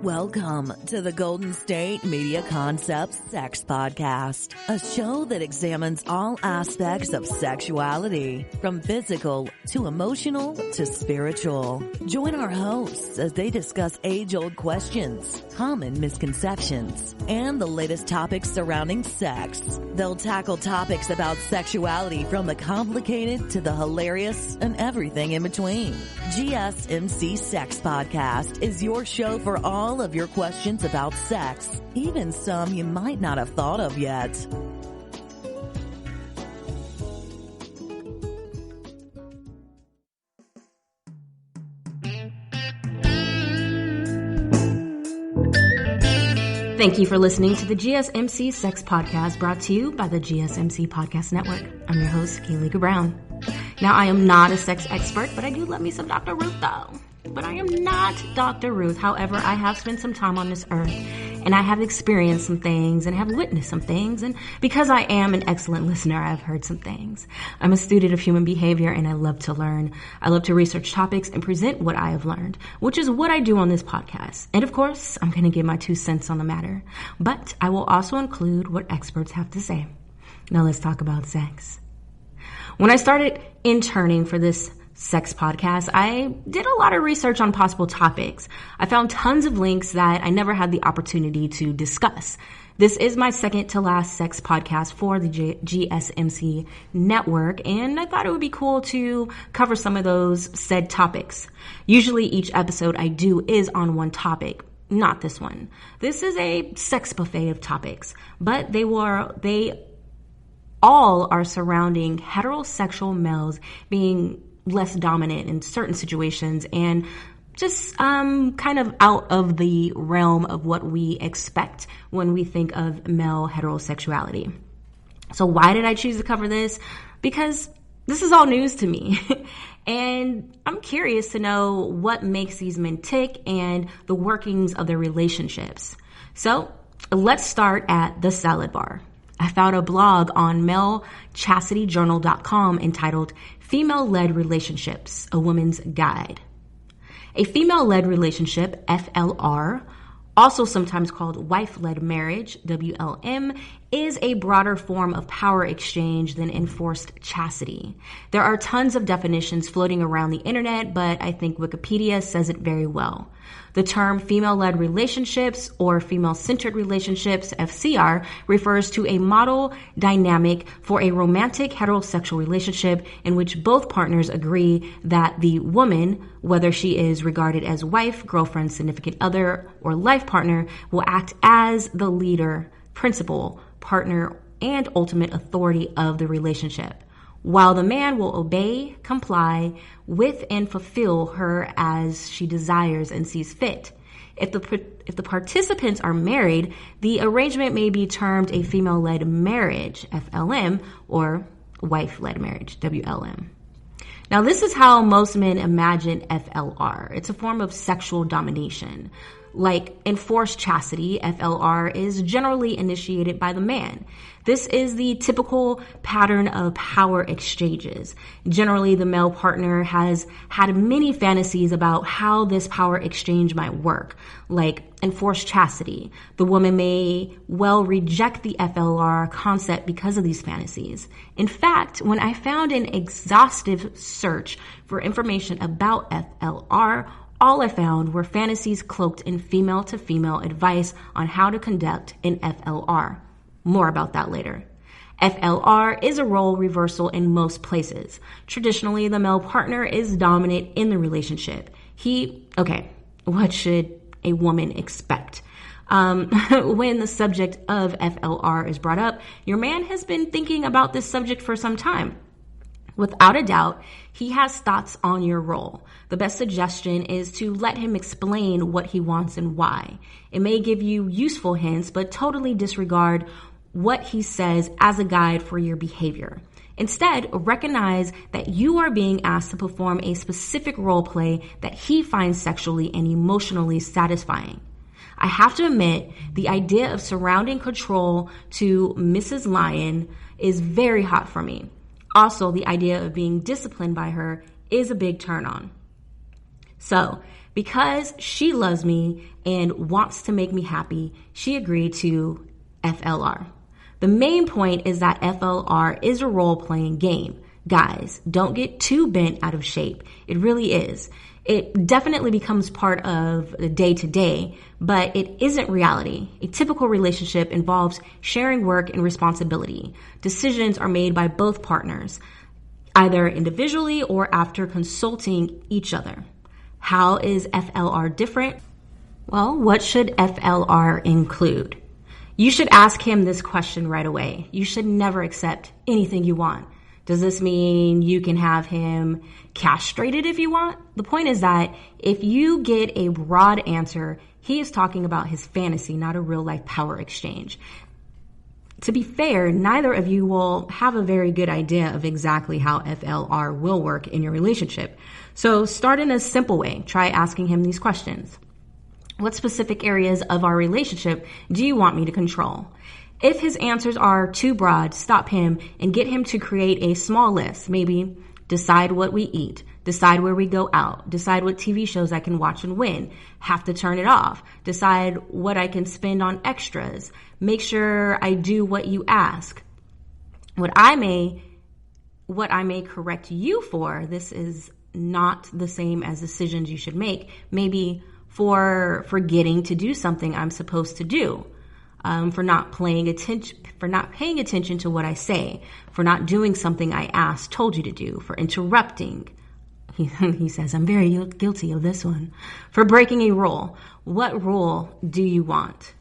Welcome to the Golden State Media Concepts Sex Podcast, a show that examines all aspects of sexuality, from physical to emotional to spiritual. Join our hosts as they discuss age-old questions, common misconceptions, and the latest topics surrounding sex. They'll tackle topics about sexuality from the complicated to the hilarious and everything in between. GSMC Sex Podcast is your show for all of your questions about sex, even some you might not have thought of yet. Thank you for listening to the GSMC Sex Podcast, brought to you by the GSMC Podcast Network. I'm your host, Gaelika Brown. Now, I am not a sex expert, but I do love me some Dr. Ruth, though. But I am not Dr. Ruth. However, I have spent some time on this earth, and I have experienced some things and have witnessed some things. And because I am an excellent listener, I've heard some things. I'm a student of human behavior, and I love to learn. I love to research topics and present what I have learned, which is what I do on this podcast. And of course, I'm going to give my 2 cents on the matter. But I will also include what experts have to say. Now let's talk about sex. When I started interning for this sex podcast, I did a lot of research on possible topics. I found tons of links that I never had the opportunity to discuss. This is my second to last sex podcast for the GSMC network, and I thought it would be cool to cover some of those said topics. Usually each episode I do is on one topic. Not this one. This is a sex buffet of topics, but they all are surrounding heterosexual males being less dominant in certain situations and just kind of out of the realm of what we expect when we think of male heterosexuality. So why did I choose to cover this? Because this is all news to me. And I'm curious to know what makes these men tick and the workings of their relationships. So let's start at the salad bar. I found a blog on malechastityjournal.com entitled Female-Led Relationships, A Woman's Guide. A female-led relationship, FLR, also sometimes called wife-led marriage, WLM, is a broader form of power exchange than enforced chastity. There are tons of definitions floating around the internet, but I think Wikipedia says it very well. The term female-led relationships or female-centered relationships, FCR, refers to a model dynamic for a romantic heterosexual relationship in which both partners agree that the woman, whether she is regarded as wife, girlfriend, significant other, or life partner, will act as the leader, principal, partner, and ultimate authority of the relationship, while the man will obey, comply with, and fulfill her as she desires and sees fit. If the participants are married, the arrangement may be termed a female-led marriage, FLM, or wife-led marriage, WLM. Now, this is how most men imagine FLR. It's a form of sexual domination. Like enforced chastity, FLR is generally initiated by the man. This is the typical pattern of power exchanges. Generally, the male partner has had many fantasies about how this power exchange might work, like enforced chastity. The woman may well reject the FLR concept because of these fantasies. In fact, when I found an exhaustive search for information about FLR, all I found were fantasies cloaked in female-to-female advice on how to conduct an FLR. More about that later. FLR is a role reversal in most places. Traditionally, the male partner is dominant in the relationship. What should a woman expect? When the subject of FLR is brought up, your man has been thinking about this subject for some time. Without a doubt, he has thoughts on your role. The best suggestion is to let him explain what he wants and why. It may give you useful hints, but totally disregard what he says as a guide for your behavior. Instead, recognize that you are being asked to perform a specific role play that he finds sexually and emotionally satisfying. I have to admit, the idea of surrounding control to Mrs. Lion is very hot for me. Also, the idea of being disciplined by her is a big turn on. So, Because she loves me and wants to make me happy, she agreed to FLR. The main point is that FLR is a role-playing game. Guys, don't get too bent out of shape. It really is. It definitely becomes part of the day-to-day, but it isn't reality. A typical relationship involves sharing work and responsibility. Decisions are made by both partners, either individually or after consulting each other. How is FLR different? Well, what should FLR include? You should ask him this question right away. You should never accept anything you want. Does this mean you can have him castrated if you want? The point is that if you get a broad answer, he is talking about his fantasy, not a real life power exchange. To be fair, neither of you will have a very good idea of exactly how FLR will work in your relationship. So start in a simple way. Try asking him these questions. What specific areas of our relationship do you want me to control? If his answers are too broad, stop him and get him to create a small list. Maybe decide what we eat, decide where we go out, decide what TV shows I can watch and when, have to turn it off, decide what I can spend on extras, make sure I do what you ask. What I may correct you for, this is not the same as decisions you should make, maybe for forgetting to do something I'm supposed to do. For not paying attention to what I say, for not doing something I told you to do, for interrupting. He says, I'm very guilty of this one. For breaking a rule. What rule do you want?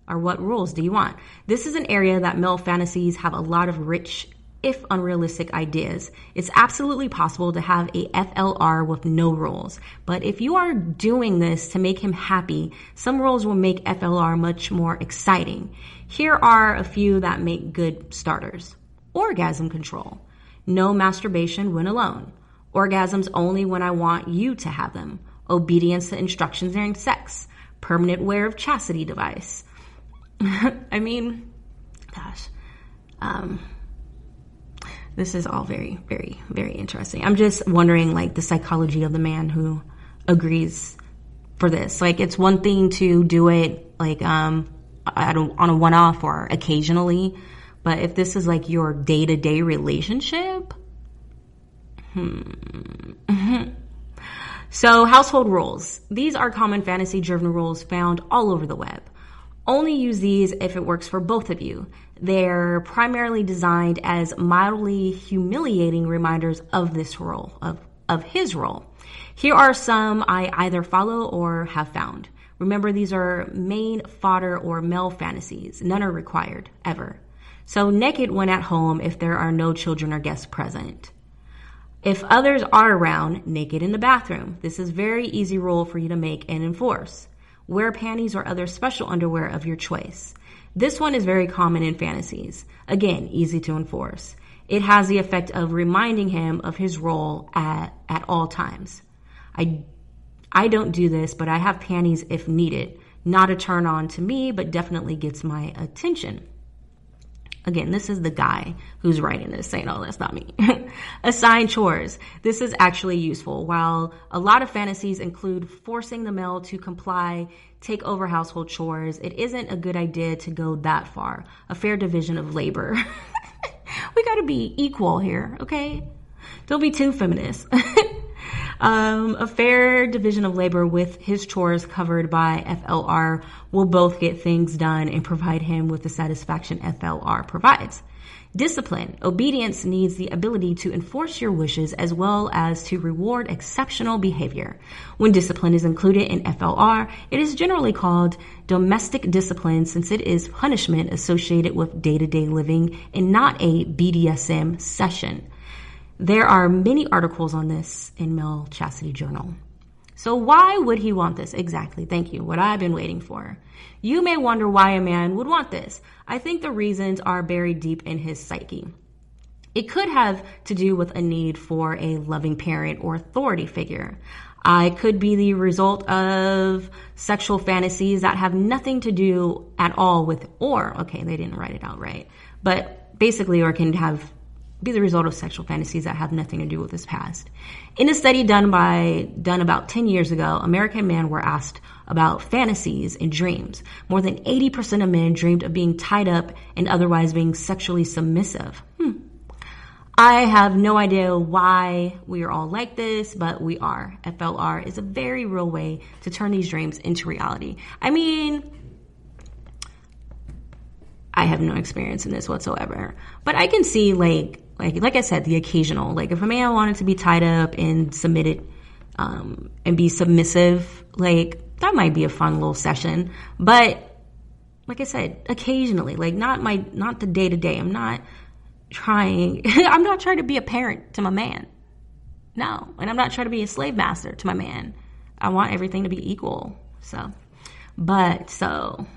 Or what rules do you want? This is an area that male fantasies have a lot of rich, if unrealistic ideas. It's absolutely possible to have a FLR with no rules. But if you are doing this to make him happy, some rules will make FLR much more exciting. Here are a few that make good starters. Orgasm control. No masturbation when alone. Orgasms only when I want you to have them. Obedience to instructions during sex. Permanent wear of chastity device. I mean, gosh. This is all very, very, very interesting. I'm just wondering, like, the psychology of the man who agrees for this. Like, it's one thing to do it, like, on a one-off or occasionally, but if this is, like, your day-to-day relationship, So, household rules. These are common fantasy-driven rules found all over the web. Only use these if it works for both of you. They're primarily designed as mildly humiliating reminders of this role, of his role. Here are some I either follow or have found. Remember, these are main fodder or male fantasies. None are required, ever. So naked when at home if there are no children or guests present. If others are around, naked in the bathroom. This is very easy rule for you to make and enforce. Wear panties or other special underwear of your choice. This one is very common in fantasies. Again, easy to enforce. It has the effect of reminding him of his role at all times. I don't do this, but I have panties if needed. Not a turn on to me, but definitely gets my attention. Again, this is the guy who's writing this, saying, oh, that's not me. Assign chores. This is actually useful. While a lot of fantasies include forcing the male to comply, take over household chores, it isn't a good idea to go that far. A fair division of labor. We gotta be equal here, okay? Don't be too feminist. A fair division of labor with his chores covered by FLR will both get things done and provide him with the satisfaction FLR provides. Discipline. Obedience needs the ability to enforce your wishes as well as to reward exceptional behavior. When discipline is included in FLR, it is generally called domestic discipline since it is punishment associated with day-to-day living and not a BDSM session. There are many articles on this in Male Chastity Journal. So why would he want this? Exactly. Thank you. What I've been waiting for. You may wonder why a man would want this. I think the reasons are buried deep in his psyche. It could have to do with a need for a loving parent or authority figure. I could be the result of sexual fantasies that have nothing to do at all with, or, okay, they didn't write it out right, but basically, or can have be the result of sexual fantasies that have nothing to do with his past. In a study done about 10 years ago, American men were asked about fantasies and dreams. More than 80% of men dreamed of being tied up and otherwise being sexually submissive. I have no idea why we are all like this, but we are. FLR is a very real way to turn these dreams into reality. I mean, I have no experience in this whatsoever, but I can see like I said, the occasional, like if a man wanted to be tied up and submitted, and be submissive, like that might be a fun little session. But like I said, occasionally, like not the day to day. I'm not trying to be a parent to my man. No. And I'm not trying to be a slave master to my man. I want everything to be equal. That's a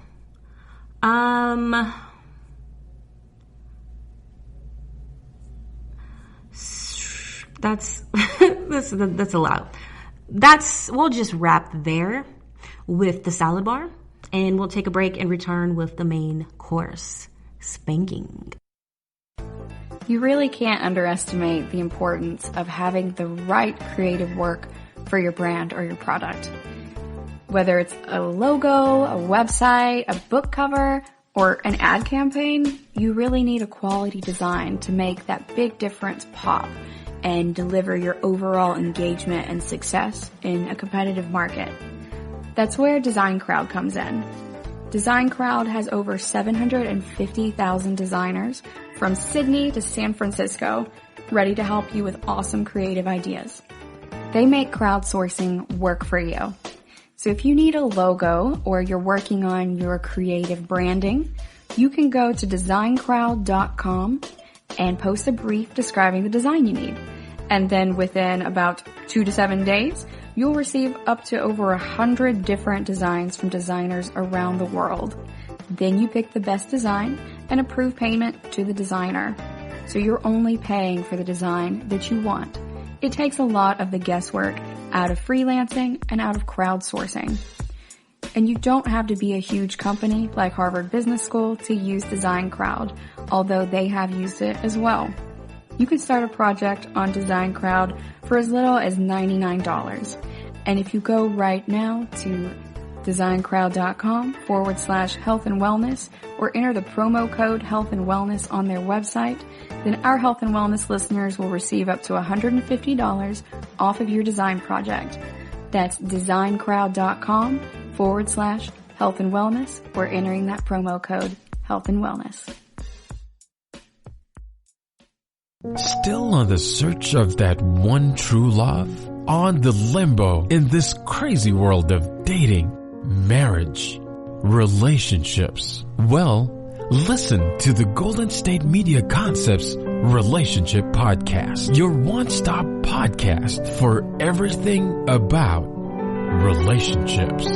lot. We'll just wrap there with the salad bar, and we'll take a break and return with the main course, spanking. You really can't underestimate the importance of having the right creative work for your brand or your product. Whether it's a logo, a website, a book cover, or an ad campaign, you really need a quality design to make that big difference pop and deliver your overall engagement and success in a competitive market. That's where Design Crowd comes in. Design Crowd has over 750,000 designers from Sydney to San Francisco ready to help you with awesome creative ideas. They make crowdsourcing work for you. So if you need a logo or you're working on your creative branding, you can go to designcrowd.com and post a brief describing the design you need. And then within about 2 to 7 days, you'll receive up to over 100 different designs from designers around the world. Then you pick the best design and approve payment to the designer. So you're only paying for the design that you want. It takes a lot of the guesswork out of freelancing and out of crowdsourcing. And you don't have to be a huge company like Harvard Business School to use Design Crowd, although they have used it as well. You can start a project on Design Crowd for as little as $99. And if you go right now to designcrowd.com/health and wellness or enter the promo code health and wellness on their website, then our health and wellness listeners will receive up to $150 off of your design project. That's designcrowd.com/health and wellness or entering that promo code health and wellness. Still on the search of that one true love? On the limbo in this crazy world of dating, marriage, relationships? Well, listen to the Golden State Media Concepts Relationship Podcast, your one-stop podcast for everything about relationships.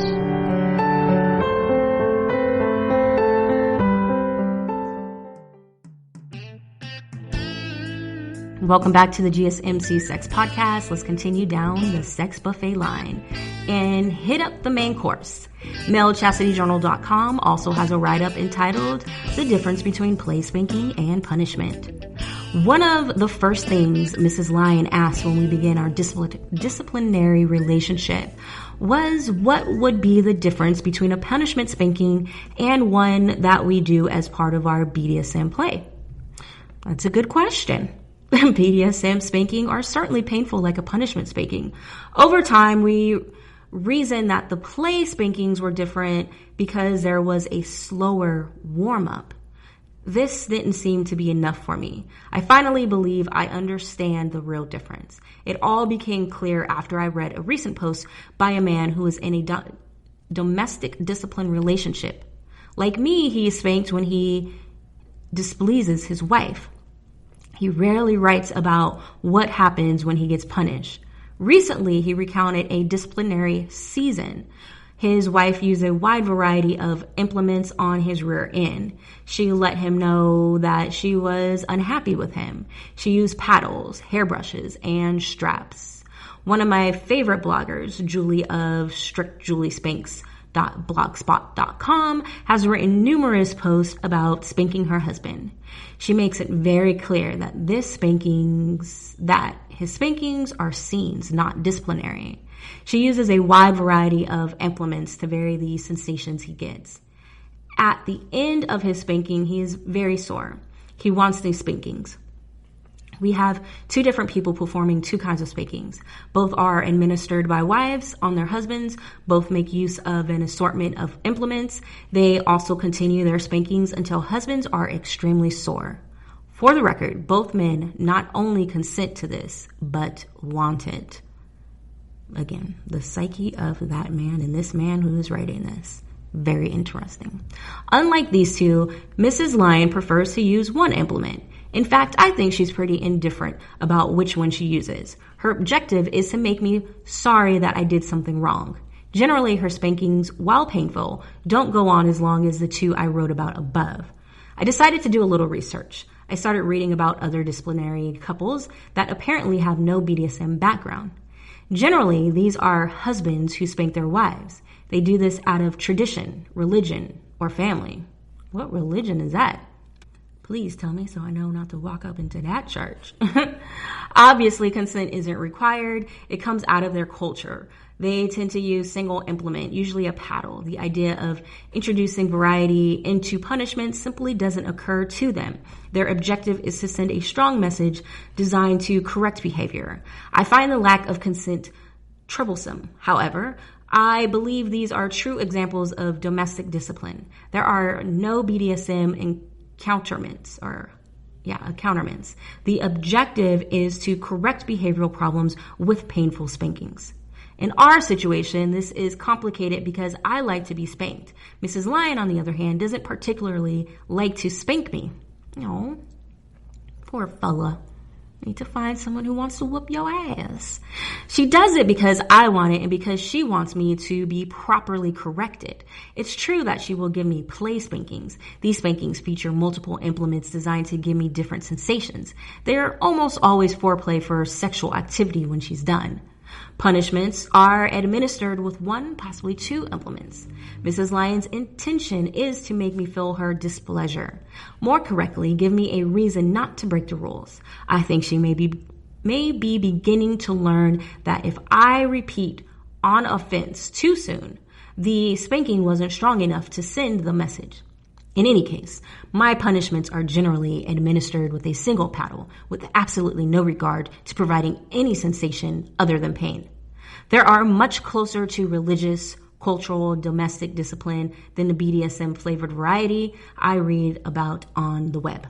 Welcome back to the GSMC Sex Podcast. Let's continue down the sex buffet line and hit up the main course. MaleChastityJournal.com also has a write-up entitled The Difference Between Play Spanking and Punishment. One of the first things Mrs. Lyon asked when we began our disciplinary relationship was what would be the difference between a punishment spanking and one that we do as part of our BDSM play. That's a good question. BDSM spanking are certainly painful like a punishment spanking. Over time, we reasoned that the play spankings were different because there was a slower warm-up. This didn't seem to be enough for me. I finally believe I understand the real difference. It all became clear after I read a recent post by a man who is in a domestic discipline relationship. Like me, he is spanked when he displeases his wife. He rarely writes about what happens when he gets punished. Recently, he recounted a disciplinary season. His wife used a wide variety of implements on his rear end. She let him know that she was unhappy with him. She used paddles, hairbrushes, and straps. One of my favorite bloggers, Julie of Strict Julie Spanks, Blogspot.com has written numerous posts about spanking her husband. She makes it very clear that his spankings are scenes, not disciplinary. She uses a wide variety of implements to vary the sensations he gets. At the end of his spanking, he is very sore. He wants these spankings. We have two different people performing two kinds of spankings. Both are administered by wives on their husbands. Both make use of an assortment of implements. They also continue their spankings until husbands are extremely sore. For the record, both men not only consent to this, but want it. Again, the psyche of that man and this man who is writing this. Very interesting. Unlike these two, Mrs. Lyon prefers to use one implement. In fact, I think she's pretty indifferent about which one she uses. Her objective is to make me sorry that I did something wrong. Generally, her spankings, while painful, don't go on as long as the two I wrote about above. I decided to do a little research. I started reading about other disciplinary couples that apparently have no BDSM background. Generally, these are husbands who spank their wives. They do this out of tradition, religion, or family. What religion is that? Please tell me so I know not to walk up into that church. Obviously, consent isn't required. It comes out of their culture. They tend to use single implement, usually a paddle. The idea of introducing variety into punishment simply doesn't occur to them. Their objective is to send a strong message designed to correct behavior. I find the lack of consent troublesome. However, I believe these are true examples of domestic discipline. There are no BDSM counterments. The objective is to correct behavioral problems with painful spankings. In our situation, this is complicated because I like to be spanked. Mrs. Lyon, on the other hand, doesn't particularly like to spank me. Oh, poor fella. Need to find someone who wants to whoop your ass. She does it because I want it and because she wants me to be properly corrected. It's true that she will give me play spankings. These spankings feature multiple implements designed to give me different sensations. They are almost always foreplay for sexual activity when she's done. Punishments are administered with one, possibly two implements. Mrs. Lyon's intention is to make me feel her displeasure. More correctly, give me a reason not to break the rules. I think she may be beginning to learn that if I repeat on offense too soon, the spanking wasn't strong enough to send the message. In any case, my punishments are generally administered with a single paddle, with absolutely no regard to providing any sensation other than pain. There are much closer to religious, cultural, domestic discipline than the BDSM flavored variety I read about on the web.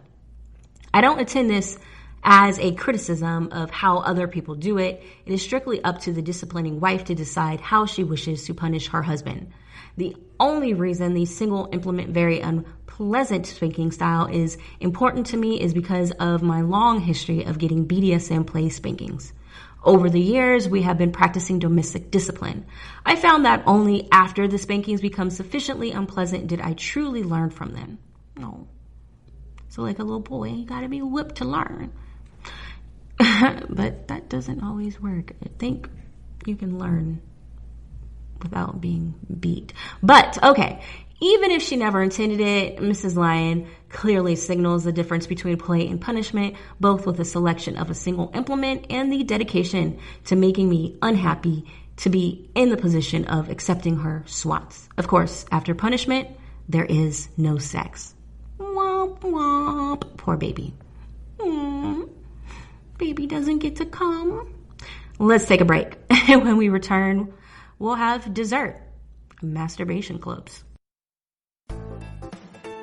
I don't intend this as a criticism of how other people do it. It is strictly up to the disciplining wife to decide how she wishes to punish her husband. The only reason the single implement very unpleasant spanking style is important to me is because of my long history of getting BDSM play spankings. Over the years, we have been practicing domestic discipline. I found that only after the spankings become sufficiently unpleasant did I truly learn from them. No. So like a little boy, you gotta be whipped to learn. But that doesn't always work. I think you can learn without being beat. But, okay, even if she never intended it, Mrs. Lyon clearly signals the difference between play and punishment, both with the selection of a single implement and the dedication to making me unhappy to be in the position of accepting her swats. Of course, after punishment, there is no sex. Womp womp. Poor baby. Baby doesn't get to come. Let's take a break. And when we return, we'll have dessert. Masturbation clubs.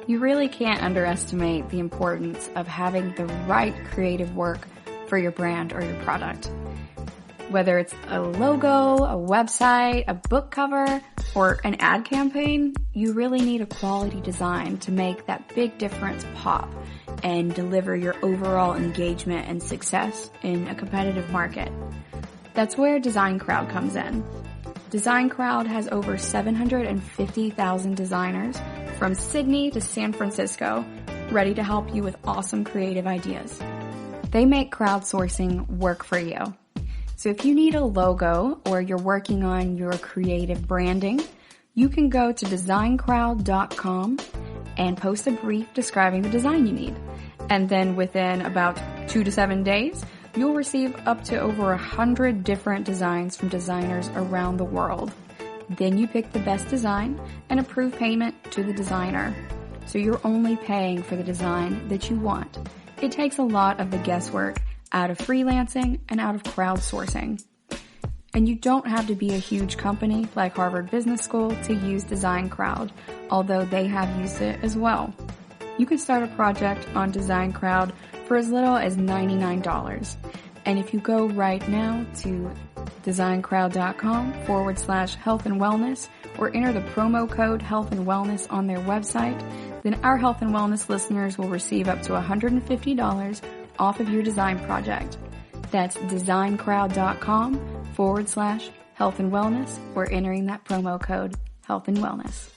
You really can't underestimate the importance of having the right creative work for your brand or your product. Whether it's a logo, a website, a book cover, or an ad campaign, you really need a quality design to make that big difference pop and deliver your overall engagement and success in a competitive market. That's where Design Crowd comes in. Design Crowd has over 750,000 designers from Sydney to San Francisco ready to help you with awesome creative ideas. They make crowdsourcing work for you. So if you need a logo or you're working on your creative branding, You can go to designcrowd.com and post a brief describing the design you need. And then within about 2 to 7 days, you'll receive up to over 100 different designs from designers around the world. Then you pick the best design and approve payment to the designer. So you're only paying for the design that you want. It takes a lot of the guesswork out of freelancing and out of crowdsourcing. And you don't have to be a huge company like Harvard Business School to use Design Crowd, although they have used it as well. You can start a project on Design Crowd for as little as $99. And if you go right now to designcrowd.com/health and wellness or enter the promo code health and wellness on their website, then our health and wellness listeners will receive up to $150 off of your design project. That's designcrowd.com/health and wellness or entering that promo code health and wellness.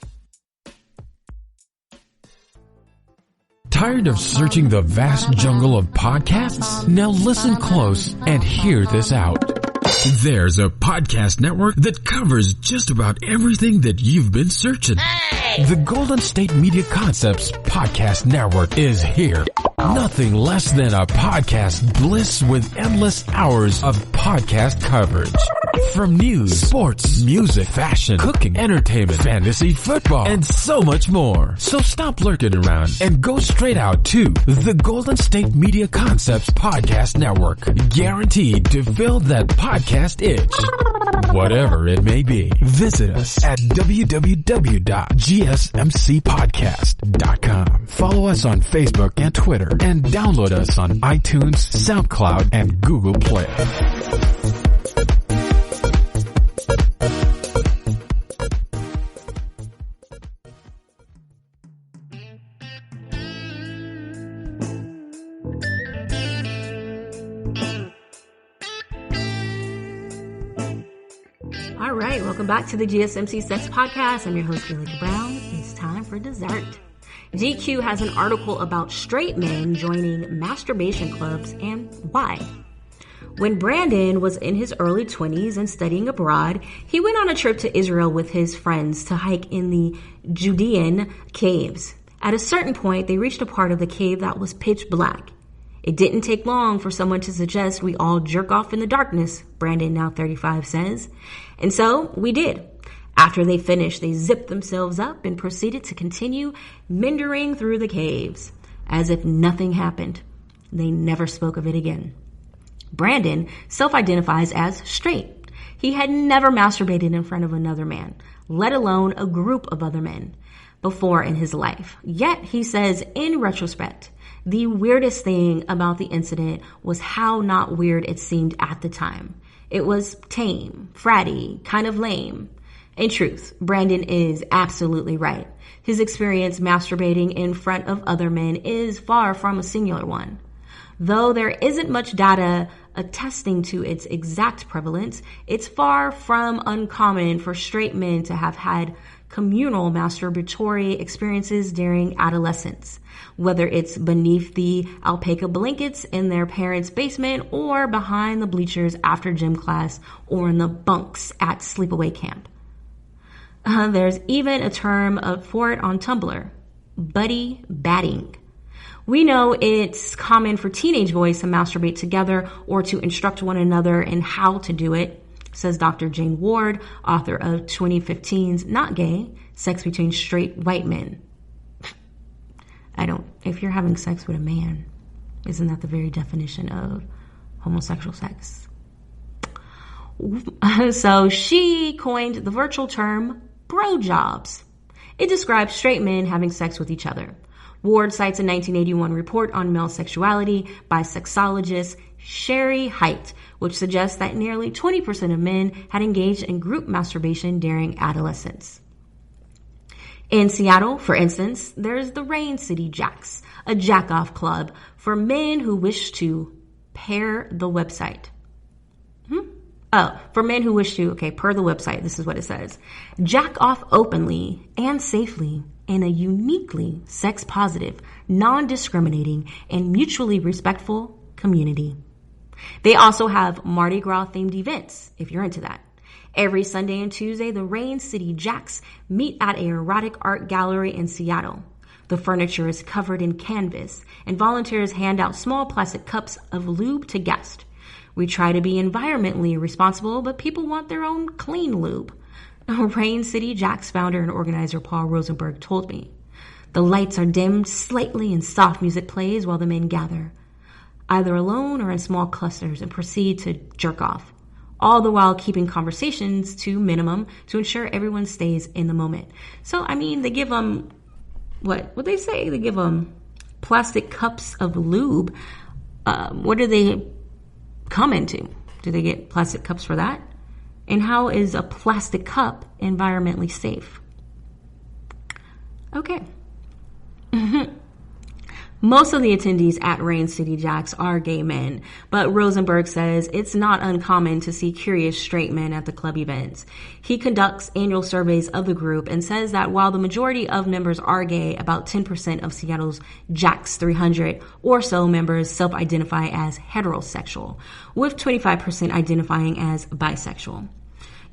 Tired of searching the vast jungle of podcasts? Now listen close and hear this out. There's a podcast network that covers just about everything that you've been searching. Hey! The Golden State Media Concepts Podcast Network is here. Nothing less than a podcast bliss with endless hours of podcast coverage. From news, sports, music, fashion, cooking, entertainment, fantasy, football, and so much more. So stop lurking around and go straight out to the Golden State Media Concepts Podcast Network. Guaranteed to fill that podcast itch. Whatever it may be. Visit us at www.gsmcpodcast.com. Follow us on Facebook and Twitter and download us on iTunes, SoundCloud, and Google Play. All right, welcome back to the GSMC Sex Podcast. I'm your host, Gaelika Brown. It's time for dessert. GQ has an article about straight men joining masturbation clubs and why. When Brandon was in his early 20s and studying abroad, he went on a trip to Israel with his friends to hike in the Judean caves. At a certain point, they reached a part of the cave that was pitch black. It didn't take long for someone to suggest we all jerk off in the darkness, Brandon, now 35, says. And so we did. After they finished, they zipped themselves up and proceeded to continue meandering through the caves as if nothing happened. They never spoke of it again. Brandon self-identifies as straight. He had never masturbated in front of another man, let alone a group of other men, before in his life. Yet, he says, in retrospect, the weirdest thing about the incident was how not weird it seemed at the time. It was tame, fratty, kind of lame. In truth, Brandon is absolutely right. His experience masturbating in front of other men is far from a singular one. Though there isn't much data attesting to its exact prevalence, it's far from uncommon for straight men to have had communal masturbatory experiences during adolescence, whether it's beneath the alpaca blankets in their parents' basement or behind the bleachers after gym class or in the bunks at sleepaway camp. There's even a term for it on Tumblr, buddy batting. We know it's common for teenage boys to masturbate together or to instruct one another in how to do it, says Dr. Jane Ward, author of 2015's Not Gay, Sex Between Straight White Men. If you're having sex with a man, isn't that the very definition of homosexual sex? So she coined the virtual term bro jobs. It describes straight men having sex with each other. Ward cites a 1981 report on male sexuality by sexologist Sherry Height, which suggests that nearly 20% of men had engaged in group masturbation during adolescence. In Seattle, for instance, there's the Rain City Jacks, a jack-off club for men who wish to per the website, per the website, this is what it says. Jack off openly and safely in a uniquely sex-positive, non-discriminating, and mutually respectful community. They also have Mardi Gras-themed events, if you're into that. Every Sunday and Tuesday, the Rain City Jacks meet at an erotic art gallery in Seattle. The furniture is covered in canvas, and volunteers hand out small plastic cups of lube to guests. We try to be environmentally responsible, but people want their own clean lube. Rain City Jacks founder and organizer Paul Rosenberg told me. The lights are dimmed slightly and soft music plays while the men gather, either alone or in small clusters, and proceed to jerk off, all the while keeping conversations to minimum to ensure everyone stays in the moment. So, I mean, they give them, what they say? They give them plastic cups of lube. What do they come into? Do they get plastic cups for that? And how is a plastic cup environmentally safe? Okay. Most of the attendees at Rain City Jacks are gay men, but Rosenberg says it's not uncommon to see curious straight men at the club events. He conducts annual surveys of the group and says that while the majority of members are gay, about 10% of Seattle's Jacks 300 or so members self-identify as heterosexual, with 25% identifying as bisexual.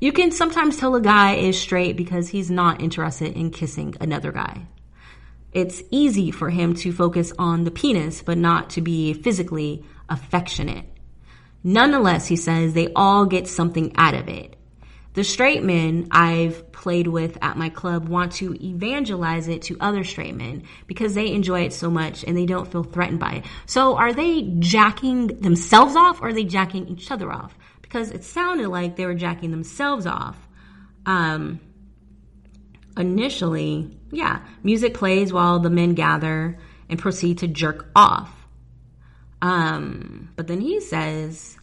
You can sometimes tell a guy is straight because he's not interested in kissing another guy. It's easy for him to focus on the penis, but not to be physically affectionate. Nonetheless, he says they all get something out of it. The straight men I've played with at my club want to evangelize it to other straight men because they enjoy it so much and they don't feel threatened by it. So are they jacking themselves off or are they jacking each other off? Because it sounded like they were jacking themselves off. Initially, music plays while the men gather and proceed to jerk off. But then he says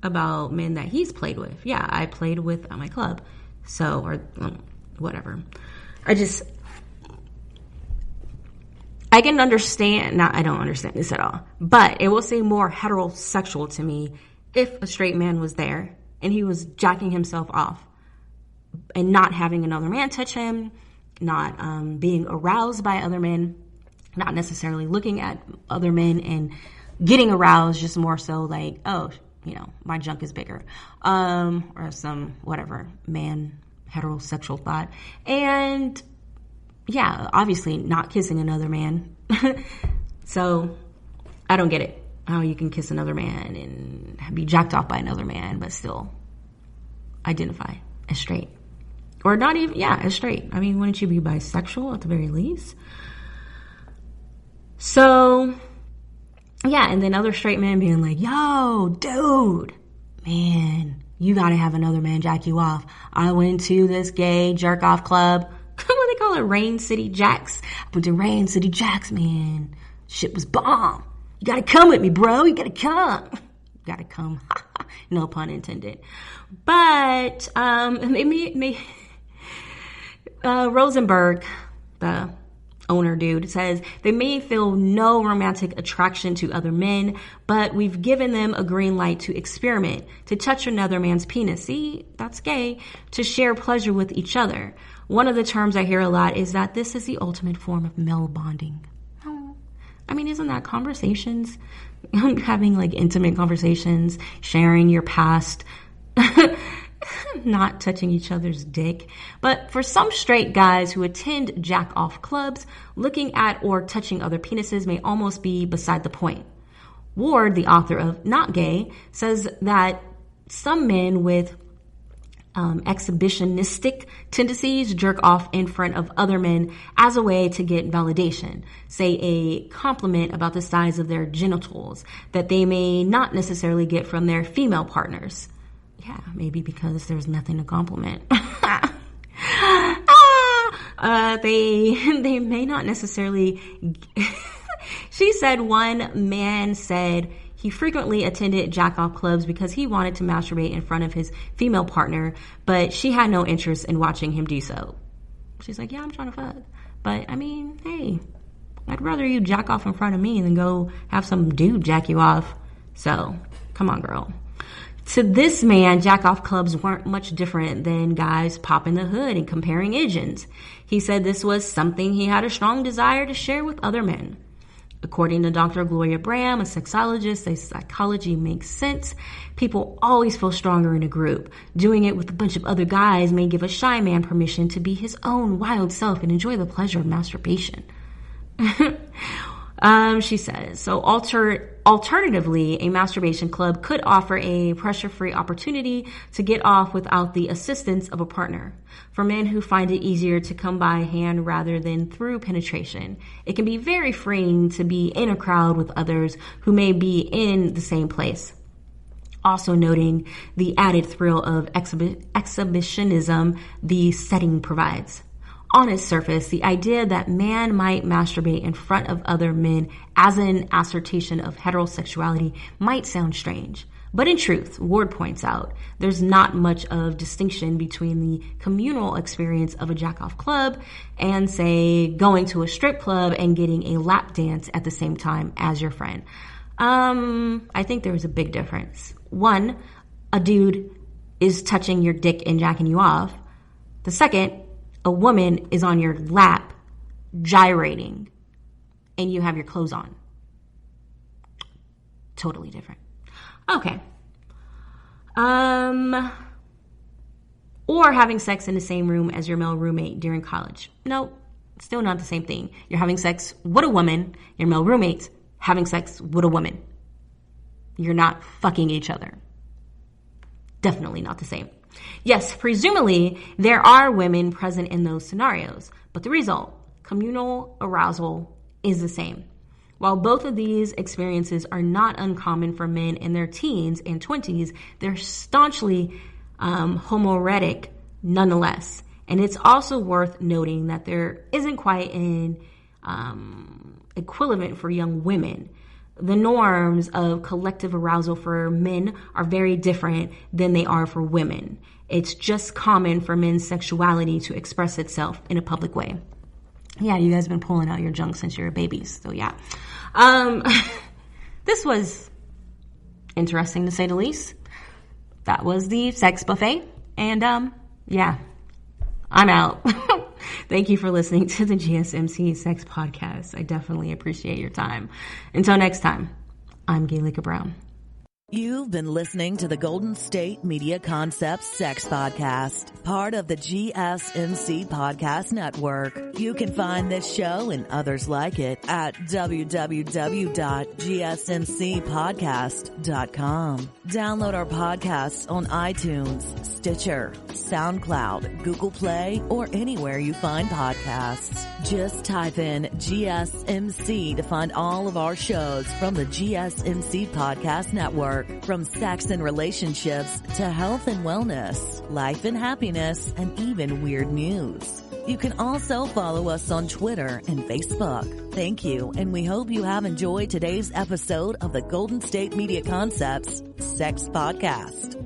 about men that he's played with. Yeah, I played with at my club. So, or whatever. I can understand, I don't understand this at all, but it will seem more heterosexual to me if a straight man was there and he was jacking himself off and not having another man touch him, not being aroused by other men, not necessarily looking at other men and getting aroused, just more so like, oh, my junk is bigger, or some whatever man heterosexual thought. And yeah, obviously not kissing another man. So I don't get it, how you can kiss another man and be jacked off by another man, but still identify as straight. Or not even, as straight. I mean, wouldn't you be bisexual at the very least? So, and then other straight men being like, yo, dude, man, you gotta have another man jack you off. I went to this gay jerk off club. What they call it? Rain City Jacks. I went to Rain City Jacks, man. Shit was bomb. You gotta come with me, bro. You gotta come. You gotta come. No pun intended. But, Rosenberg, the owner dude, says they may feel no romantic attraction to other men, but we've given them a green light to experiment, to touch another man's penis. See, that's gay. To share pleasure with each other. One of the terms I hear a lot is that this is the ultimate form of male bonding. I mean, isn't that conversations? Having like intimate conversations, sharing your past, not touching each other's dick. But for some straight guys who attend jack-off clubs, looking at or touching other penises may almost be beside the point. Ward, the author of Not Gay, says that some men with exhibitionistic tendencies jerk off in front of other men as a way to get validation, say a compliment about the size of their genitals that they may not necessarily get from their female partners. Yeah, maybe because there's nothing to compliment. They may not necessarily. She said one man said he frequently attended jack-off clubs because he wanted to masturbate in front of his female partner, but she had no interest in watching him do so. She's like, yeah, I'm trying to fuck. But, I mean, hey, I'd rather you jack off in front of me than go have some dude jack you off. So, come on, girl. To this man, jack-off clubs weren't much different than guys popping the hood and comparing engines. He said this was something he had a strong desire to share with other men. According to Dr. Gloria Bram, a sexologist, says psychology makes sense. People always feel stronger in a group. Doing it with a bunch of other guys may give a shy man permission to be his own wild self and enjoy the pleasure of masturbation. She says, so alternatively, a masturbation club could offer a pressure-free opportunity to get off without the assistance of a partner. For men who find it easier to come by hand rather than through penetration, it can be very freeing to be in a crowd with others who may be in the same place. Also noting the added thrill of exhibitionism the setting provides. On its surface, the idea that man might masturbate in front of other men as an assertion of heterosexuality might sound strange. But in truth, Ward points out, there's not much of distinction between the communal experience of a jack-off club and, say, going to a strip club and getting a lap dance at the same time as your friend. I think there's a big difference. One, a dude is touching your dick and jacking you off. The second, a woman is on your lap, gyrating, and you have your clothes on. Totally different. Okay. Or having sex in the same room as your male roommate during college. No, still not the same thing. You're having sex with a woman, your male roommate's having sex with a woman. You're not fucking each other. Definitely not the same. Yes, presumably there are women present in those scenarios, but the result, communal arousal, is the same. While both of these experiences are not uncommon for men in their teens and 20s, they're staunchly homoerotic nonetheless. And it's also worth noting that there isn't quite an equivalent for young women. The norms of collective arousal for men are very different than they are for women. It's just common for men's sexuality to express itself in a public way. Yeah, you guys have been pulling out your junk since you were babies, so yeah. This was interesting to say the least. That was the sex buffet, and yeah, I'm out. Thank you for listening to the GSMC Sex Podcast. I definitely appreciate your time. Until next time, I'm Gaelika Brown. You've been listening to the Golden State Media Concepts Sex Podcast, part of the GSMC Podcast Network. You can find this show and others like it at www.gsmcpodcast.com. Download our podcasts on iTunes, Stitcher, SoundCloud, Google Play, or anywhere you find podcasts. Just type in GSMC to find all of our shows from the GSMC Podcast Network. From sex and relationships to health and wellness, life and happiness, and even weird news. You can also follow us on Twitter and Facebook. Thank you, and we hope you have enjoyed today's episode of the Golden State Media Concepts Sex Podcast.